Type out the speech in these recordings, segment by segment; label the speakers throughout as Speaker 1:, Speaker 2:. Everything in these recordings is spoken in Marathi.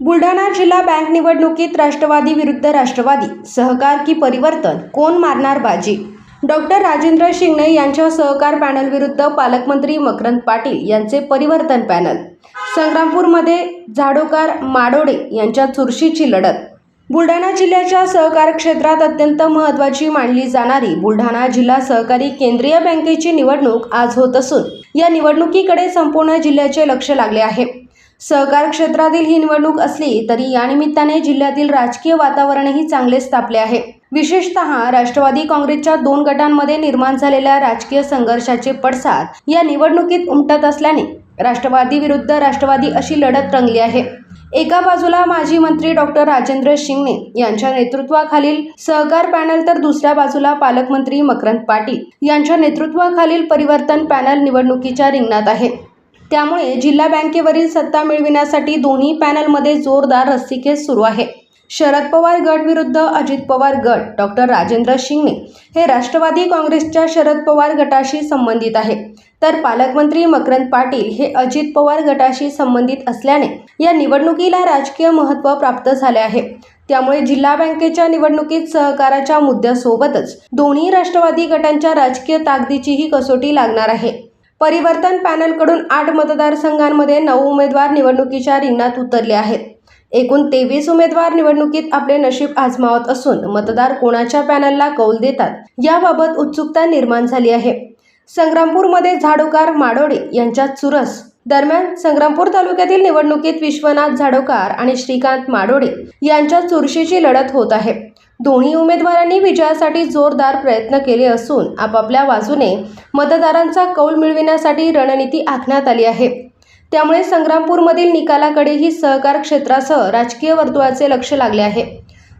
Speaker 1: बुलढाणा जिल्हा बँक निवडणुकीत राष्ट्रवादी विरुद्ध राष्ट्रवादी सहकार की परिवर्तन कोण मारणार बाजी। डॉक्टर राजेंद्र शिंगणे यांच्या सहकार पॅनल विरुद्ध पालकमंत्री मकरंद पाटील यांचे परिवर्तन पॅनल। संग्रामपूरमध्ये झाडोकार माडोडे यांच्या चुरशीची लढत। बुलढाणा जिल्ह्याच्या सहकार क्षेत्रात अत्यंत महत्त्वाची मानली जाणारी बुलढाणा जिल्हा सहकारी केंद्रीय बँकेची निवडणूक आज होत असून या निवडणुकीकडे संपूर्ण जिल्ह्याचे लक्ष लागले आहे। सहकार क्षेत्रातील ही निवडणूक असली तरी या निमित्ताने जिल्ह्यातील राजकीय वातावरणही चांगलेच तापले आहे। विशेषतः राष्ट्रवादी काँग्रेसच्या दोन गटांमध्ये निर्माण झालेल्या राजकीय संघर्षाचे पडसाद या निवडणुकीत उमटत असल्याने राष्ट्रवादी विरुद्ध राष्ट्रवादी अशी लढत रंगली आहे। एका बाजूला माजी मंत्री डॉक्टर राजेंद्र शिंगणे यांच्या नेतृत्वाखालील सहकार पॅनल तर दुसऱ्या बाजूला पालकमंत्री मकरंद पाटील यांच्या नेतृत्वाखालील परिवर्तन पॅनल निवडणुकीच्या रिंगणात आहे। त्यामुळे जिल्हा बँकेवरील सत्ता मिळविण्यासाठी दोन्ही पॅनलमध्ये जोरदार रस्सीखेच सुरू आहे। शरद पवार गट विरुद्ध अजित पवार गट। डॉक्टर राजेंद्र शिंगणे हे राष्ट्रवादी काँग्रेसच्या शरद पवार गटाशी संबंधित आहे, तर पालकमंत्री मकरंद पाटील हे अजित पवार गटाशी संबंधित असल्याने या निवडणुकीला राजकीय महत्त्व प्राप्त झाले आहे। त्यामुळे जिल्हा बँकेच्या निवडणुकीत सहकाराच्या मुद्द्यासोबतच दोन्ही राष्ट्रवादी गटांच्या राजकीय ताकदीचीही कसोटी लागणार आहे। परिवर्तन पॅनलकडून 8 मतदारसंघांमध्ये 9 उमेदवार निवडणुकीच्या रिंगणात उतरले आहेत। एकूण 23 उमेदवार निवडणुकीत आपले नशीब आजमावत असून मतदार कोणाच्या पॅनलला कौल देतात याबाबत उत्सुकता निर्माण झाली आहे। संग्रामपूरमध्ये झाडोकार माडोडे यांच्यात चुरस। दरम्यान संग्रामपूर तालुक्यातील निवडणुकीत विश्वनाथ झाडोकार आणि श्रीकांत माडोडे यांच्या चुरशीची लढत होत आहे। दोन्ही उमेदवारांनी विजयासाठी जोरदार प्रयत्न केले असून आपापल्या बाजूने मतदारांचा कौल मिळविण्यासाठी रणनीती आखण्यात आली आहे। त्यामुळे संग्रामपूरमधील निकालाकडेही सहकार क्षेत्रासह राजकीय वर्तुळाचे लक्ष लागले आहे।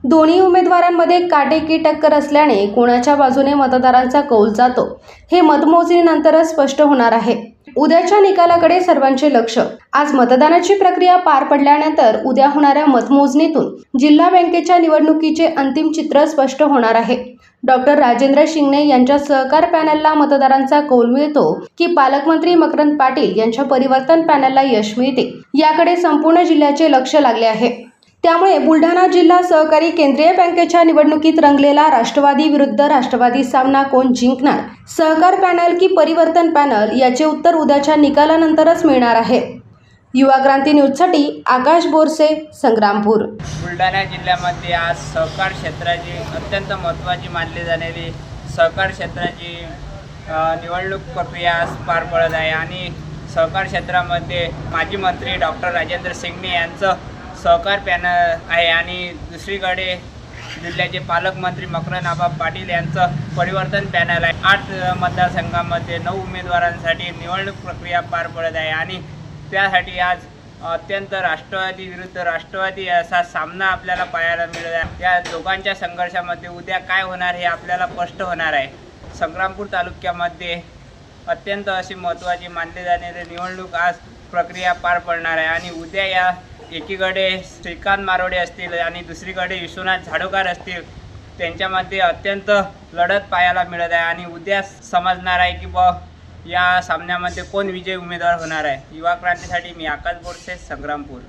Speaker 1: दोन्ही उमेदवारांमध्ये काटेकी टक्कर असल्याने कोणाच्या बाजूने मतदारांचा कौल जातो हे मतमोजणीनंतरच स्पष्ट होणार आहे। उद्याच्या निकालाकडे सर्वांचे लक्ष। आज मतदानाची प्रक्रिया पार पडल्यानंतर उद्या होणाऱ्या मतमोजणीतून जिल्हा बँकेच्या निवडणुकीचे अंतिम चित्र स्पष्ट होणार आहे। डॉक्टर राजेंद्र शिंगणे यांच्या सहकार पॅनलला मतदारांचा कौल मिळतो की पालकमंत्री मकरंद पाटील यांच्या परिवर्तन पॅनलला यश मिळते याकडे संपूर्ण जिल्ह्याचे लक्ष लागले आहे। त्यामुळे बुलढाणा जिल्हा सहकारी केंद्रीय बँकेच्या निवडणुकीत रंगलेला राष्ट्रवादी विरुद्ध राष्ट्रवादी सामना कोण जिंकणार, सहकार पॅनल की परिवर्तन पॅनल याचे उत्तर उद्याच्या निकालानंतरच मिळणार आहे। युवा क्रांती न्यूजसाठी आकाश बोरसे, संग्रामपूर।
Speaker 2: बुलढाणा जिल्ह्यामध्ये आज सहकार क्षेत्राची अत्यंत महत्त्वाची मानली जाणारी सहकार क्षेत्राची निवडणूक प्रक्रिया आज पार पडत आहे आणि सहकार क्षेत्रामध्ये माजी मंत्री डॉक्टर राजेंद्र शिंगणे यांचं सहकार पॅनल आहे आणि दुसरीकडे जिल्ह्याचे पालकमंत्री मकरंद आबा पाटील यांचं परिवर्तन पॅनल आहे। 8 मतदारसंघामध्ये 9 उमेदवारांसाठी निवडणूक प्रक्रिया पार पडत आहे आणि त्यासाठी आज अत्यंत राष्ट्रवादी विरुद्ध राष्ट्रवादी असा सामना आपल्याला पाहायला मिळत आहे। या दोघांच्या संघर्षामध्ये उद्या काय होणार हे आपल्याला स्पष्ट होणार आहे। संग्रामपूर तालुक्यामध्ये अत्यंत अशी महत्त्वाची मानली जाणारी निवडणूक आज प्रक्रिया पार पडणार आहे आणि उद्या या एकीकडे श्रीकांत मारोडे असतील आणि दुसरीकडे विश्वनाथ झाडोकार असतील, त्यांच्यामध्ये अत्यंत लढत पाहायला मिळत आहे आणि उद्या समजणार आहे की या सामन्यामध्ये कोण विजयी उमेदवार होणार आहे। युवा क्रांतीसाठी मी आकाश बोरसे, संग्रामपूर।